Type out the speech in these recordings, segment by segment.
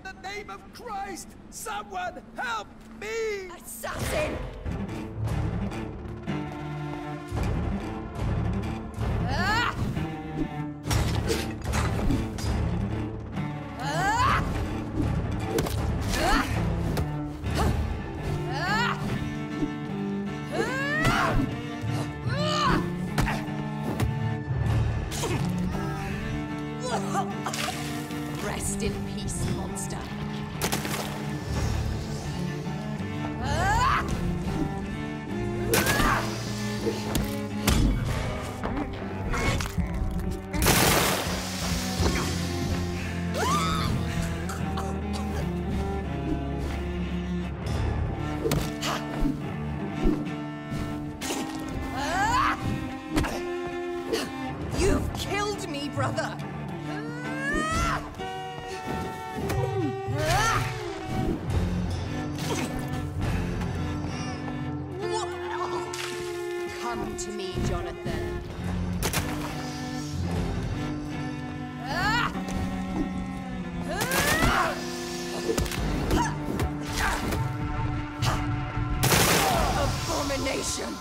In the name of Christ, someone help me! Assassin! Ah! Ah! Ah! Rest in peace, monster. You've killed me, brother. Come to me, Jonathan. Abomination!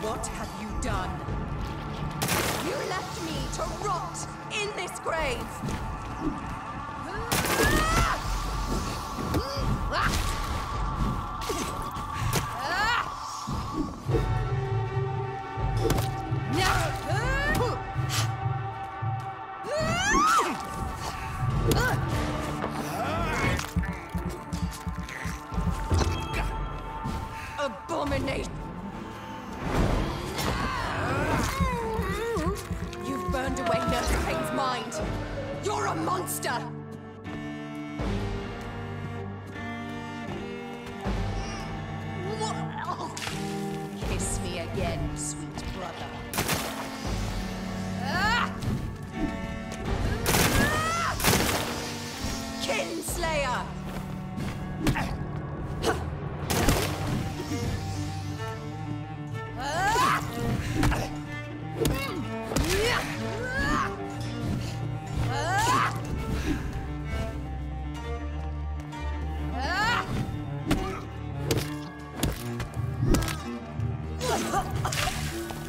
What have you done? You left me to rot in this grave! Abomination! You've burned away Nurse Payne's mind! You're a monster! Kiss me again, sweet brother. Kinslayer!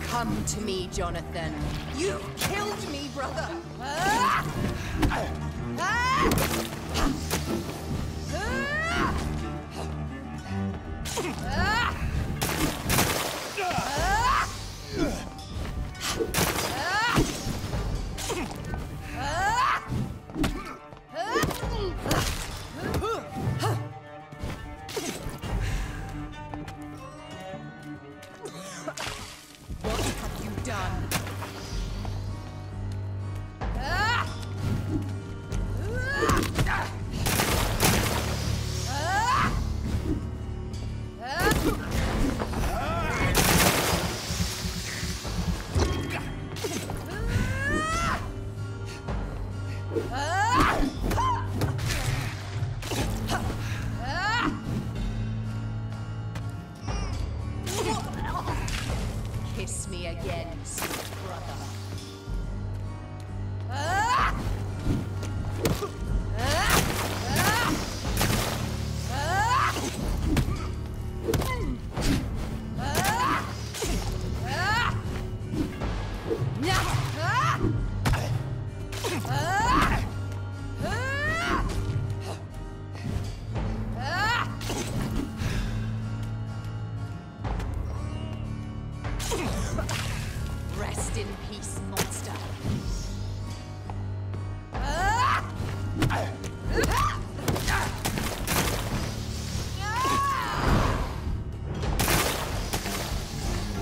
Come to me, Jonathan. You killed me, brother. What have you done? Kiss me again, sweet brother. Rest in peace, monster.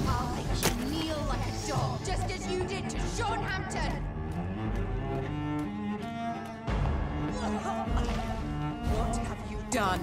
I'll make you kneel like a dog, just as you did to Sean Hampton. What have you done?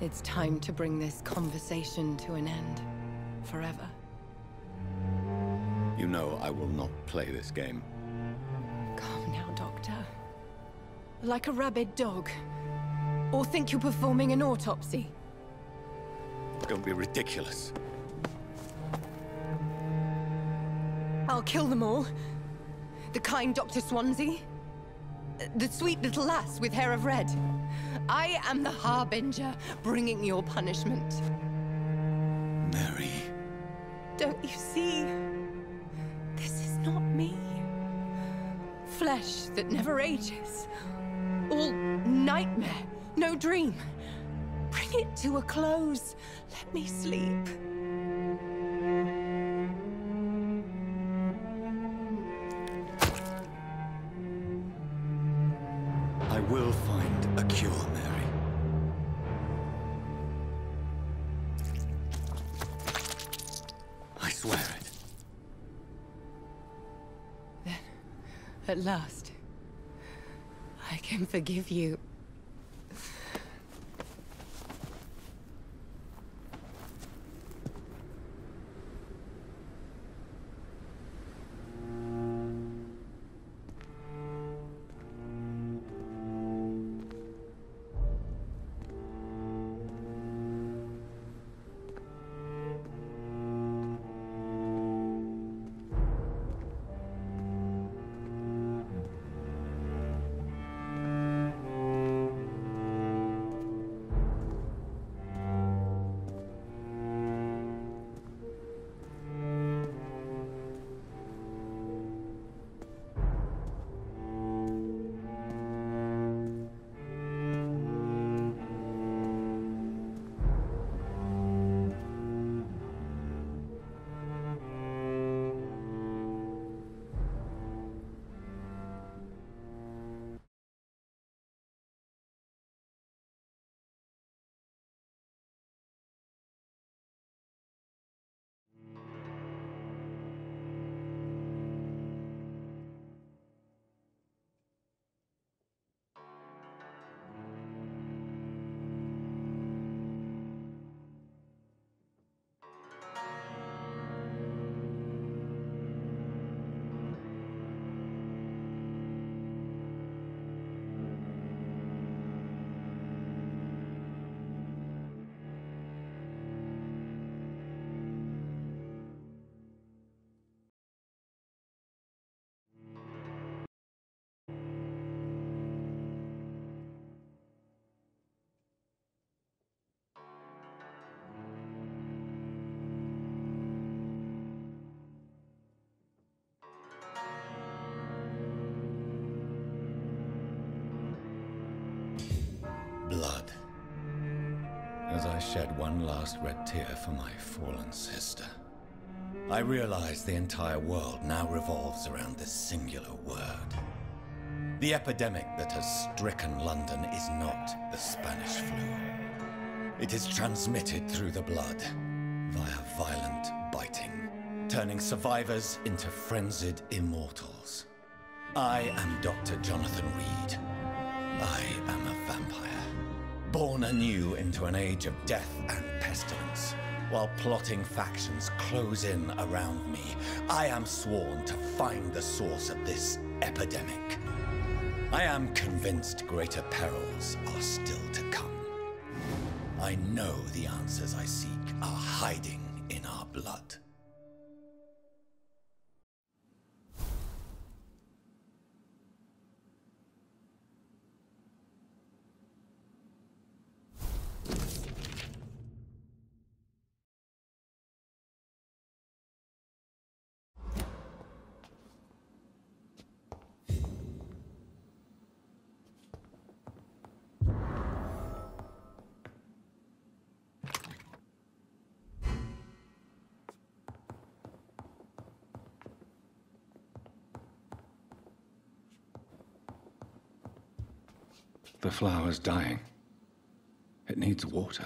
It's time to bring this conversation to an end. Forever. You know I will not play this game. Calm now, Doctor. Like a rabid dog. Or think you're performing an autopsy. Don't be ridiculous. I'll kill them all. The kind Dr. Swansea. The sweet little lass with hair of red. I am the Harbinger, bringing your punishment. Mary. Don't you see? This is not me. Flesh that never ages. All nightmare, no dream. Bring it to a close. Let me sleep. I will find a cure, Mary. I swear it. Then, at last, I can forgive you. Blood. As I shed one last red tear for my fallen sister, I realize the entire world now revolves around this singular word. The epidemic that has stricken London is not the Spanish flu. It is transmitted through the blood, via violent biting, turning survivors into frenzied immortals. I am Dr. Jonathan Reed. I am a vampire, born anew into an age of death and pestilence. While plotting factions close in around me, I am sworn to find the source of this epidemic. I am convinced greater perils are still to come. I know the answers I seek are hiding in our blood. The flower's dying. It needs water.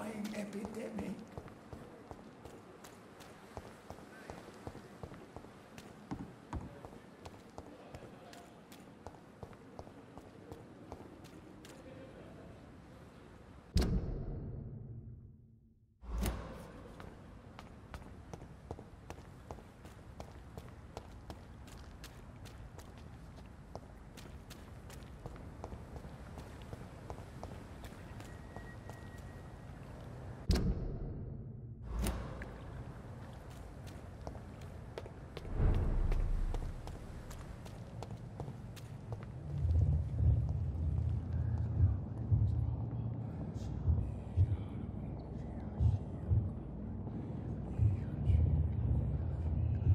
terrifying epidemic.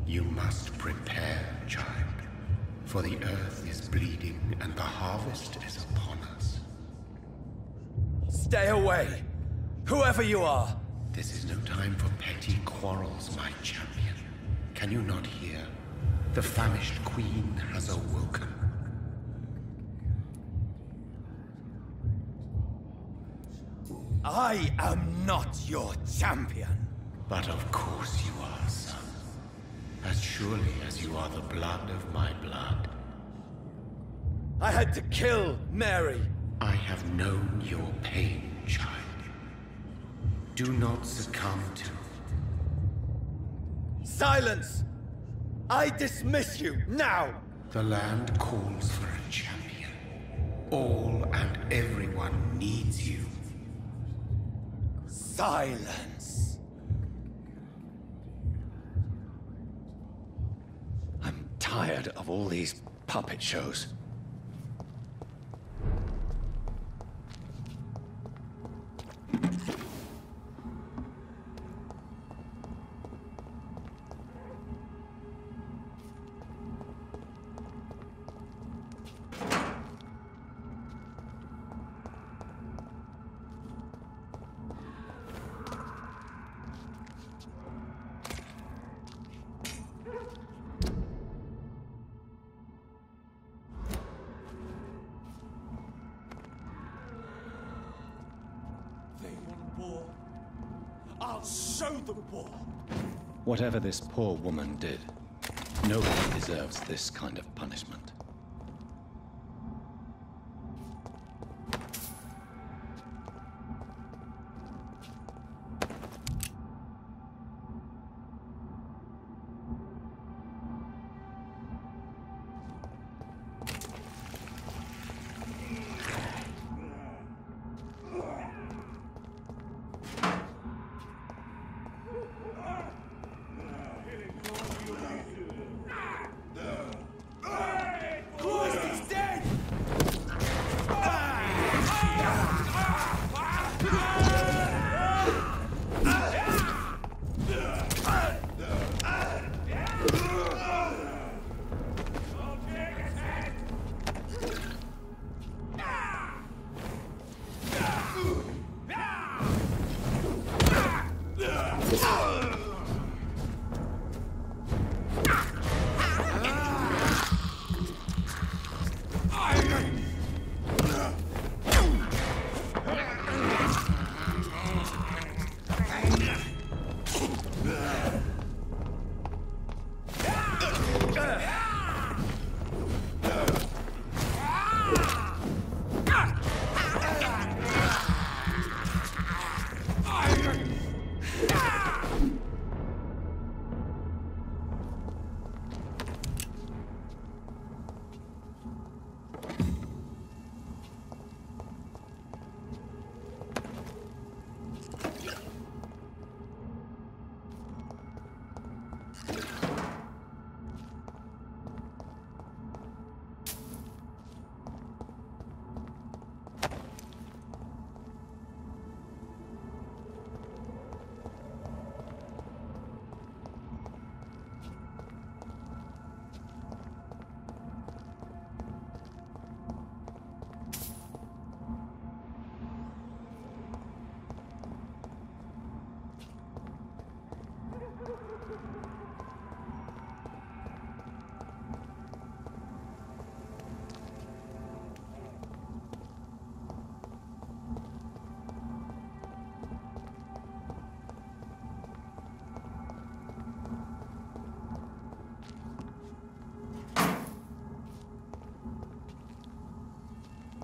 You must prepare, child, for the earth is bleeding and the harvest is upon us. Stay away, whoever you are. This is no time for petty quarrels, my champion. Can you not hear? The famished queen has awoken. I am not your champion. But of course you are, son. As surely as you are the blood of my blood. I had to kill Mary. I have known your pain, child. Do not succumb to... Silence! I dismiss you, now! The land calls for a champion. All and everyone needs you. Silence! I'm tired of all these puppet shows. I'll show them war. Whatever this poor woman did, nobody deserves this kind of punishment.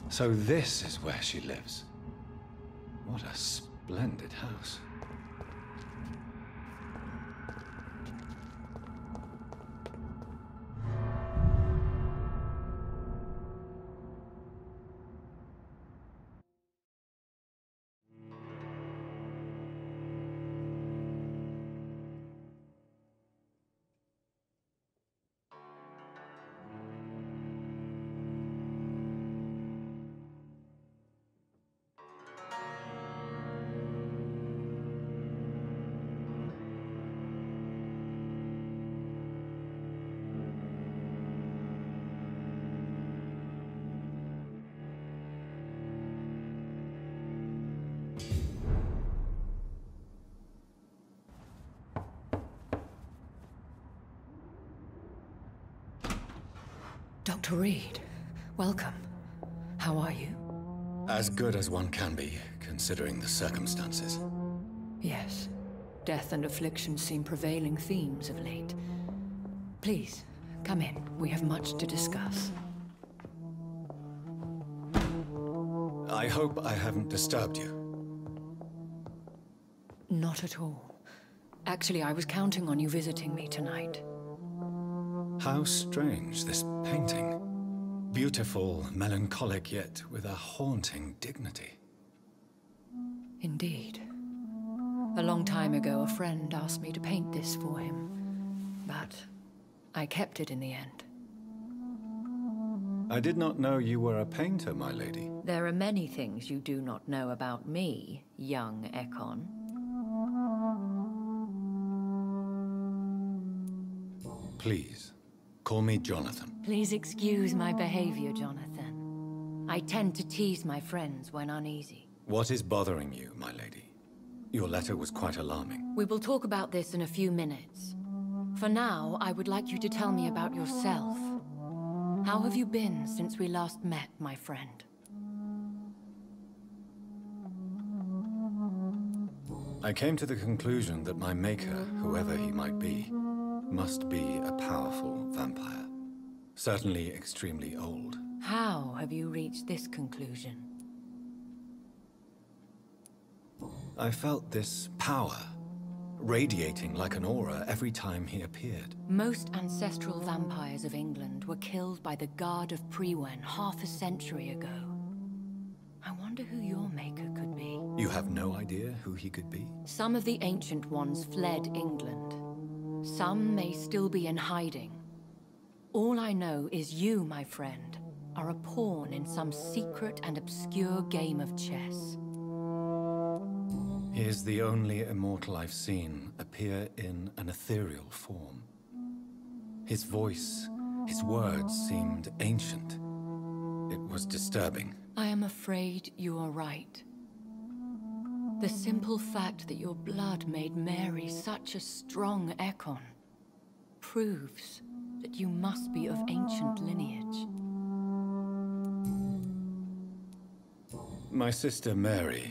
So this is where she lives. What a splendid house. Dr. Reed, welcome. How are you? As good as one can be, considering the circumstances. Yes. Death and affliction seem prevailing themes of late. Please, come in. We have much to discuss. I hope I haven't disturbed you. Not at all. Actually, I was counting on you visiting me tonight. How strange, this painting. Beautiful, melancholic, yet with a haunting dignity. Indeed. A long time ago, a friend asked me to paint this for him, but I kept it in the end. I did not know you were a painter, my lady. There are many things you do not know about me, young Ekon. Please, call me Jonathan. Please excuse my behavior, Jonathan. I tend to tease my friends when uneasy. What is bothering you, my lady? Your letter was quite alarming. We will talk about this in a few minutes. For now, I would like you to tell me about yourself. How have you been since we last met, my friend? I came to the conclusion that my maker, whoever he might be, must be a powerful vampire. Certainly extremely old. How have you reached this conclusion? I felt this power, radiating like an aura every time he appeared. Most ancestral vampires of England were killed by the Guard of Priwen half a century ago. I wonder who your maker could be. You have no idea who he could be? Some of the ancient ones fled England. Some may still be in hiding. All I know is you, my friend, are a pawn in some secret and obscure game of chess. He is the only immortal I've seen appear in an ethereal form. His voice, his words seemed ancient. It was disturbing. I am afraid you are right. The simple fact that your blood made Mary such a strong Ekon proves that you must be of ancient lineage. My sister Mary,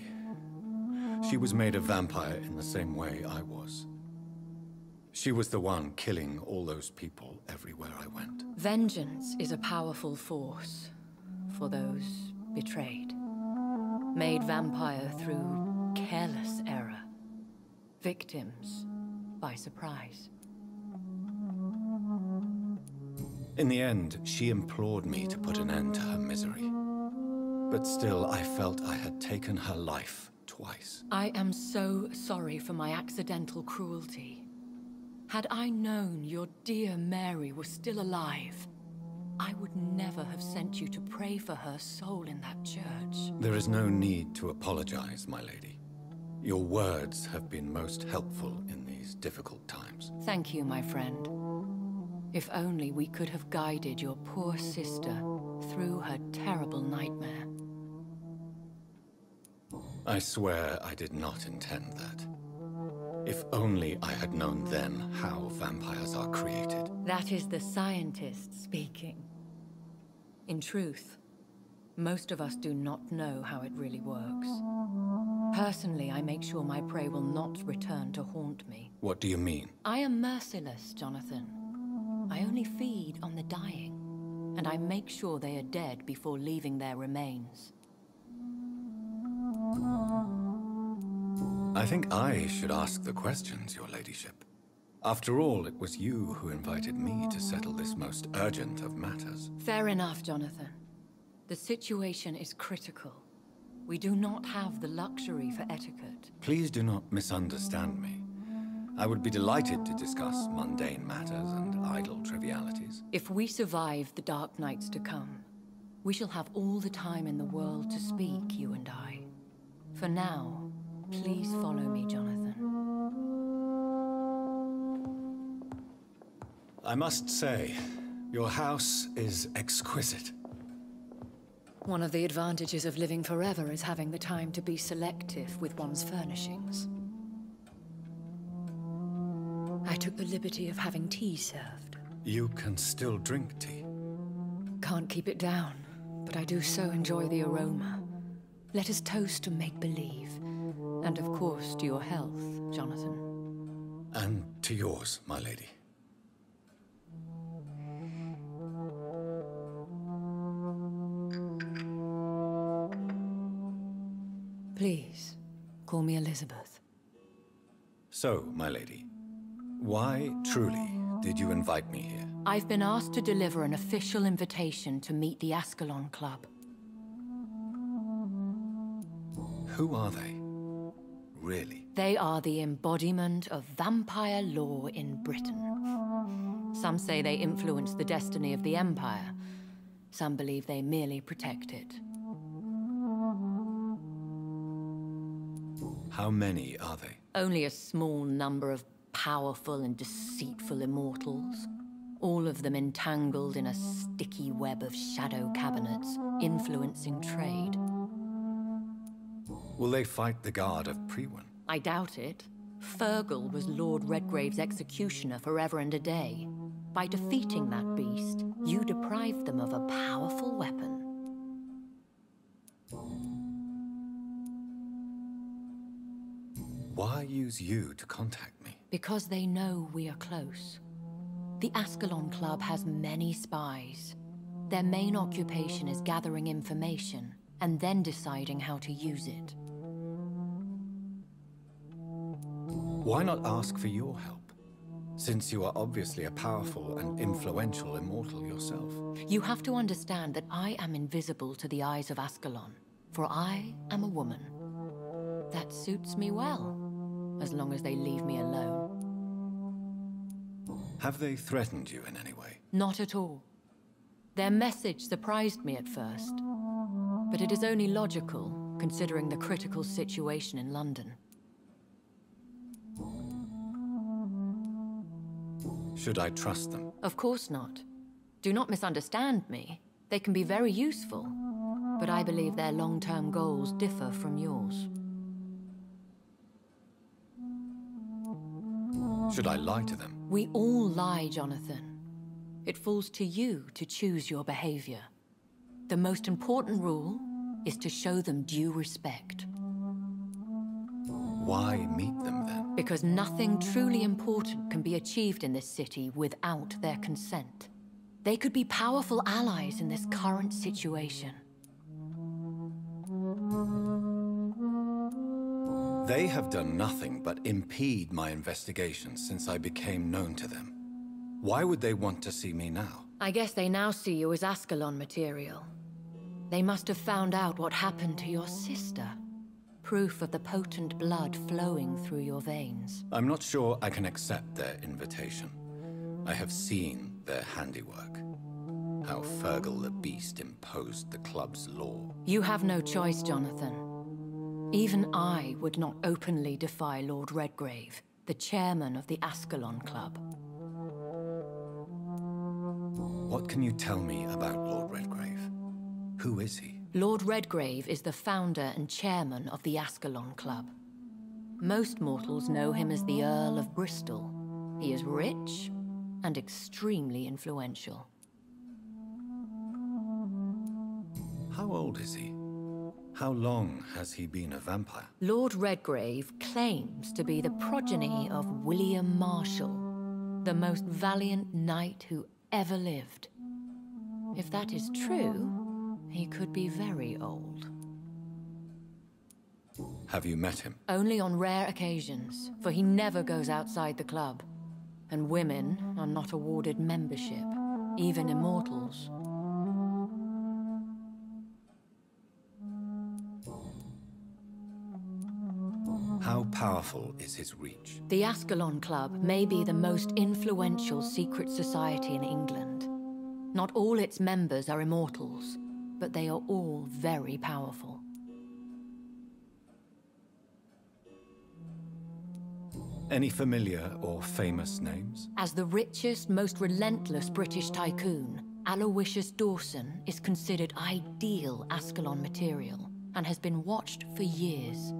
she was made a vampire in the same way I was. She was the one killing all those people everywhere I went. Vengeance is a powerful force for those betrayed. Made vampire through careless error. Victims by surprise. In the end, she implored me to put an end to her misery. But still, I felt I had taken her life twice. I am so sorry for my accidental cruelty. Had I known your dear Mary was still alive, I would never have sent you to pray for her soul in that church. There is no need to apologize, my lady. Your words have been most helpful in these difficult times. Thank you, my friend. If only we could have guided your poor sister through her terrible nightmare. I swear I did not intend that. If only I had known then how vampires are created. That is the scientist speaking. In truth, most of us do not know how it really works. Personally, I make sure my prey will not return to haunt me. What do you mean? I am merciless, Jonathan. I only feed on the dying. and I make sure they are dead before leaving their remains. I think I should ask the questions, your ladyship. After all, it was you who invited me to settle this most urgent of matters. Fair enough, Jonathan. The situation is critical. We do not have the luxury for etiquette. Please do not misunderstand me. I would be delighted to discuss mundane matters and idle trivialities. If we survive the dark nights to come, we shall have all the time in the world to speak, you and I. For now, please follow me, Jonathan. I must say, your house is exquisite. One of the advantages of living forever is having the time to be selective with one's furnishings. I took the liberty of having tea served. You can still drink tea. Can't keep it down, but I do so enjoy the aroma. Let us toast to make-believe. And of course, to your health, Jonathan. And to yours, my lady. Please, call me Elizabeth. So, my lady, why, truly, did you invite me here? I've been asked to deliver an official invitation to meet the Ascalon Club. Who are they? Really? They are the embodiment of vampire law in Britain. Some say they influence the destiny of the Empire. Some believe they merely protect it. How many are they? Only a small number of powerful and deceitful immortals. All of them entangled in a sticky web of shadow cabinets, influencing trade. Will they fight the guard of Priwen? I doubt it. Fergal was Lord Redgrave's executioner forever and a day. By defeating that beast, you deprived them of a powerful weapon. Why use you to contact me? Because they know we are close. The Ascalon Club has many spies. Their main occupation is gathering information and then deciding how to use it. Why not ask for your help? Since you are obviously a powerful and influential immortal yourself. You have to understand that I am invisible to the eyes of Ascalon, for I am a woman. That suits me well, as long as they leave me alone. Have they threatened you in any way? Not at all. Their message surprised me at first, but it is only logical, considering the critical situation in London. Should I trust them? Of course not. Do not misunderstand me. They can be very useful, but I believe their long-term goals differ from yours. Should I lie to them? We all lie, Jonathan. It falls to you to choose your behavior. The most important rule is to show them due respect. Why meet them then? Because nothing truly important can be achieved in this city without their consent. They could be powerful allies in this current situation. They have done nothing but impede my investigations since I became known to them. Why would they want to see me now? I guess they now see you as Ascalon material. They must have found out what happened to your sister. Proof of the potent blood flowing through your veins. I'm not sure I can accept their invitation. I have seen their handiwork. How Fergal the Beast imposed the club's law. You have no choice, Jonathan. Even I would not openly defy Lord Redgrave, the chairman of the Ascalon Club. What can you tell me about Lord Redgrave? Who is he? Lord Redgrave is the founder and chairman of the Ascalon Club. Most mortals know him as the Earl of Bristol. He is rich and extremely influential. How old is he? How long has he been a vampire? Lord Redgrave claims to be the progeny of William Marshall, the most valiant knight who ever lived. If that is true, he could be very old. Have you met him? Only on rare occasions, for he never goes outside the club. And women are not awarded membership, even immortals. How powerful is his reach? The Ascalon Club may be the most influential secret society in England. Not all its members are immortals, but they are all very powerful. Any familiar or famous names? As the richest, most relentless British tycoon, Aloysius Dawson is considered ideal Ascalon material and has been watched for years.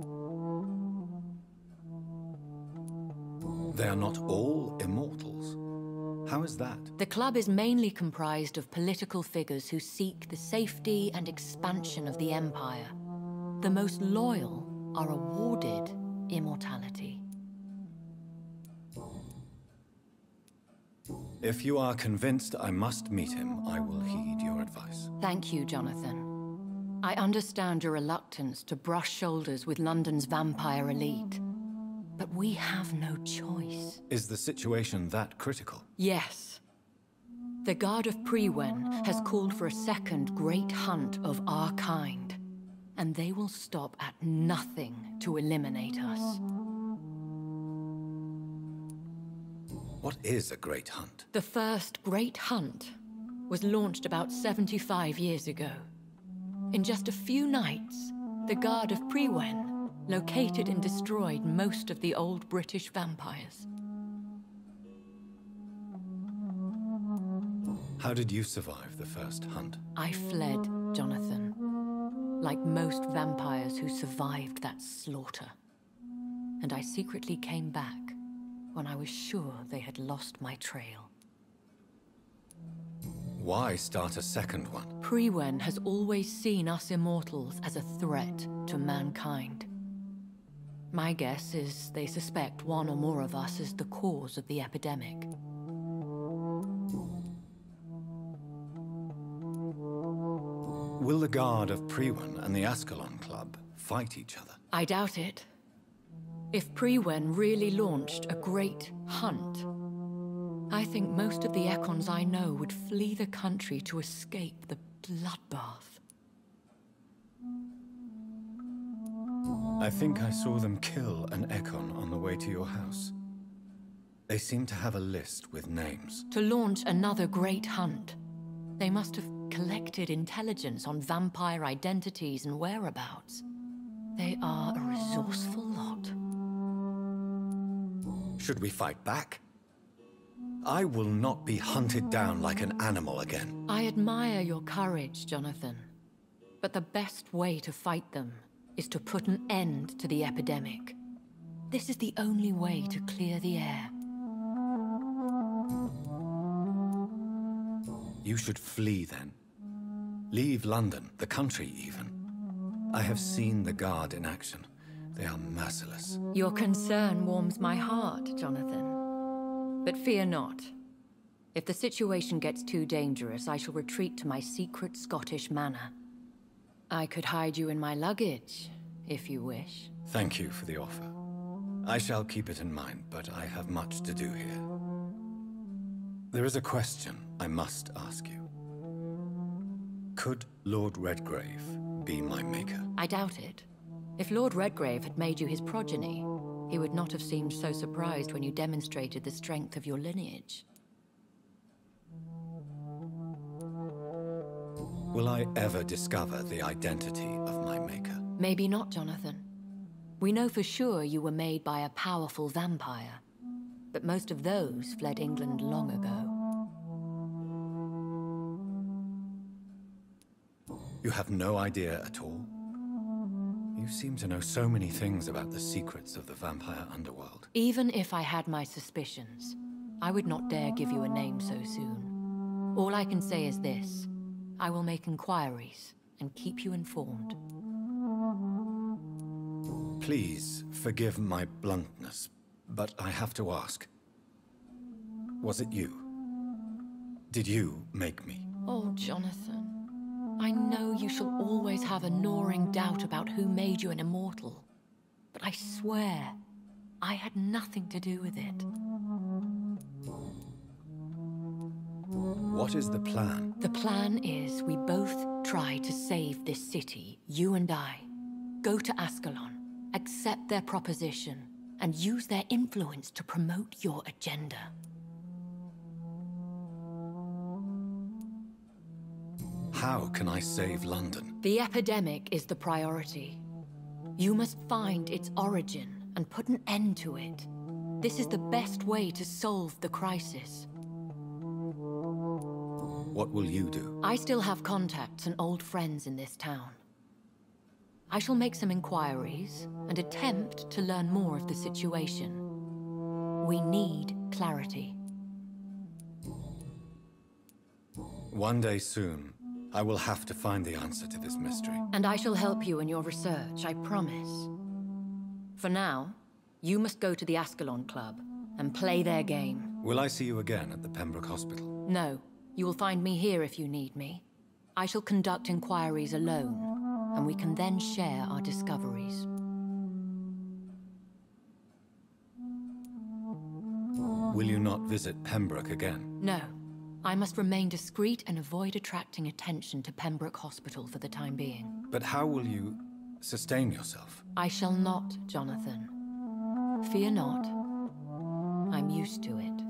They are not all immortals. How is that? The club is mainly comprised of political figures who seek the safety and expansion of the Empire. The most loyal are awarded immortality. If you are convinced I must meet him, I will heed your advice. Thank you, Jonathan. I understand your reluctance to brush shoulders with London's vampire elite. But we have no choice. Is the situation that critical? Yes. The Guard of Prewen has called for a second great hunt of our kind. And they will stop at nothing to eliminate us. What is a great hunt? The first great hunt was launched about 75 years ago. In just a few nights, the Guard of Prewen located and destroyed most of the old British vampires. How did you survive the first hunt? I fled, Jonathan, like most vampires who survived that slaughter. And I secretly came back when I was sure they had lost my trail. Why start a second one? Prewen has always seen us immortals as a threat to mankind. My guess is they suspect one or more of us is the cause of the epidemic. Will the Guard of Prewen and the Ascalon Club fight each other? I doubt it. If Prewen really launched a great hunt, I think most of the Econs I know would flee the country to escape the bloodbath. I think I saw them kill an Econ on the way to your house. They seem to have a list with names. To launch another great hunt, they must have collected intelligence on vampire identities and whereabouts. They are a resourceful lot. Should we fight back? I will not be hunted down like an animal again. I admire your courage, Jonathan. But the best way to fight them is to put an end to the epidemic. This is the only way to clear the air. You should flee then. Leave London, the country even. I have seen the Guard in action. They are merciless. Your concern warms my heart, Jonathan. But fear not. If the situation gets too dangerous, I shall retreat to my secret Scottish manor. I could hide you in my luggage, if you wish. Thank you for the offer. I shall keep it in mind, but I have much to do here. There is a question I must ask you. Could Lord Redgrave be my maker? I doubt it. If Lord Redgrave had made you his progeny, he would not have seemed so surprised when you demonstrated the strength of your lineage. Will I ever discover the identity of my maker? Maybe not, Jonathan. We know for sure you were made by a powerful vampire, but most of those fled England long ago. You have no idea at all? You seem to know so many things about the secrets of the vampire underworld. Even if I had my suspicions, I would not dare give you a name so soon. All I can say is this. I will make inquiries and keep you informed. Please forgive my bluntness, but I have to ask. Was it you? Did you make me? Oh, Jonathan, I know you shall always have a gnawing doubt about who made you an immortal, but I swear, I had nothing to do with it. What is the plan? The plan is we both try to save this city, you and I. Go to Ascalon, accept their proposition, and use their influence to promote your agenda. How can I save London? The epidemic is the priority. You must find its origin and put an end to it. This is the best way to solve the crisis. What will you do? I still have contacts and old friends in this town. I shall make some inquiries and attempt to learn more of the situation. We need clarity. One day soon, I will have to find the answer to this mystery. And I shall help you in your research, I promise. For now, you must go to the Ascalon Club and play their game. Will I see you again at the Pembroke Hospital? No, you will find me here if you need me. I shall conduct inquiries alone, and we can then share our discoveries. Will you not visit Pembroke again? No. I must remain discreet and avoid attracting attention to Pembroke Hospital for the time being. But how will you sustain yourself? I shall not, Jonathan. Fear not. I'm used to it.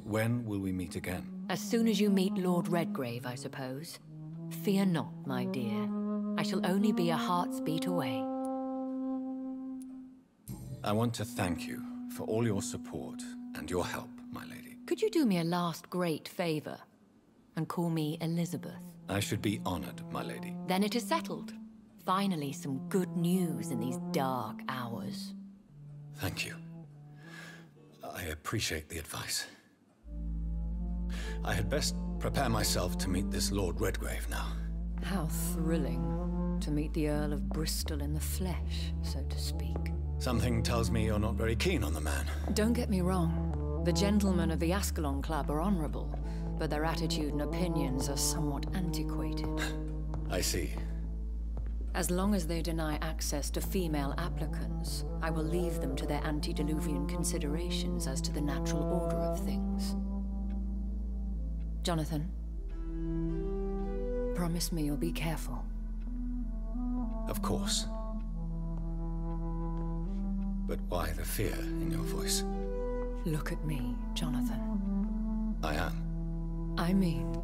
When will we meet again? As soon as you meet Lord Redgrave, I suppose. Fear not, my dear. I shall only be a heart's beat away. I want to thank you for all your support and your help, my lady. Could you do me a last great favor and call me Elizabeth? I should be honored, my lady. Then it is settled. Finally, some good news in these dark hours. Thank you. I appreciate the advice. I had best prepare myself to meet this Lord Redgrave now. How thrilling to meet the Earl of Bristol in the flesh, so to speak. Something tells me you're not very keen on the man. Don't get me wrong. The gentlemen of the Ascalon Club are honorable, but their attitude and opinions are somewhat antiquated. I see. As long as they deny access to female applicants, I will leave them to their antediluvian considerations as to the natural order of things. Jonathan, promise me you'll be careful. Of course. But why the fear in your voice? Look at me, Jonathan. I am. I mean,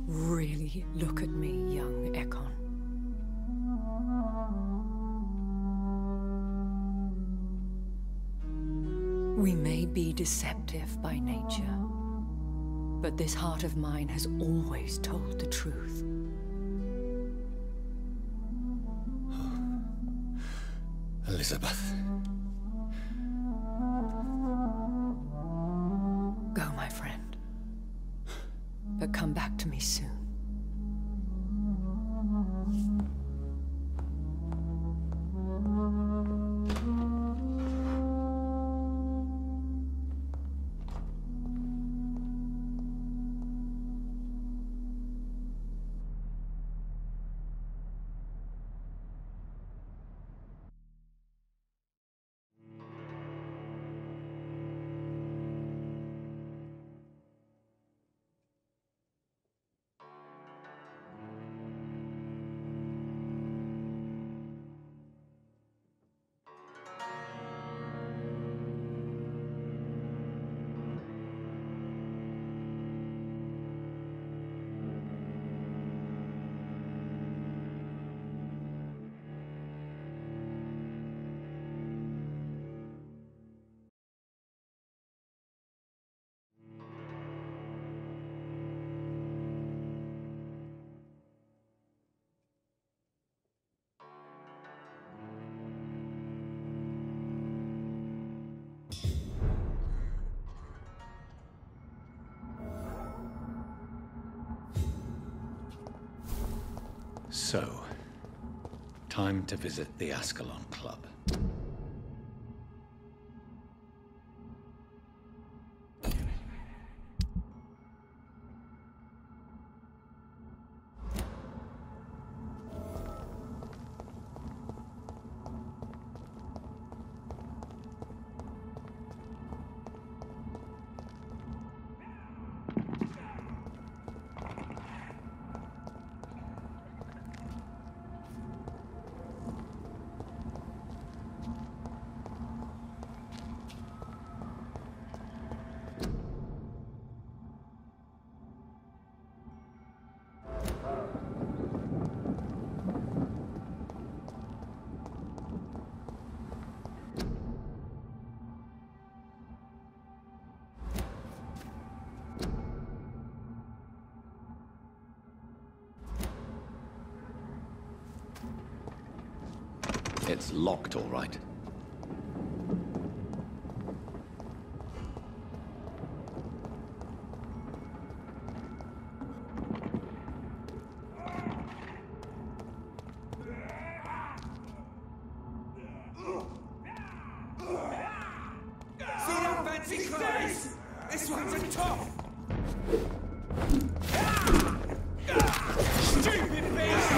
really look at me, young Ekon. We may be deceptive by nature, but this heart of mine has always told the truth. Elizabeth. Go, my friend. But come back to me soon. So, time to visit the Ascalon Club. It's locked, all right. See that fancy clothes? This one's a top! Stupid beast!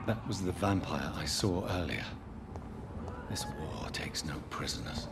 That was the vampire I saw earlier. This war takes no prisoners.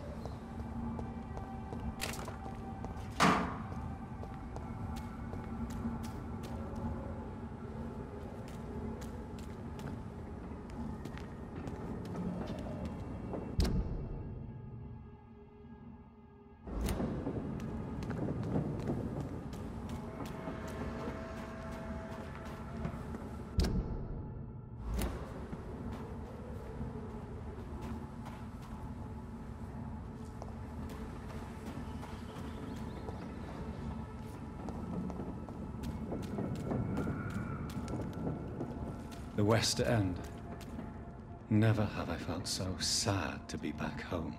The West End. Never have I felt so sad to be back home.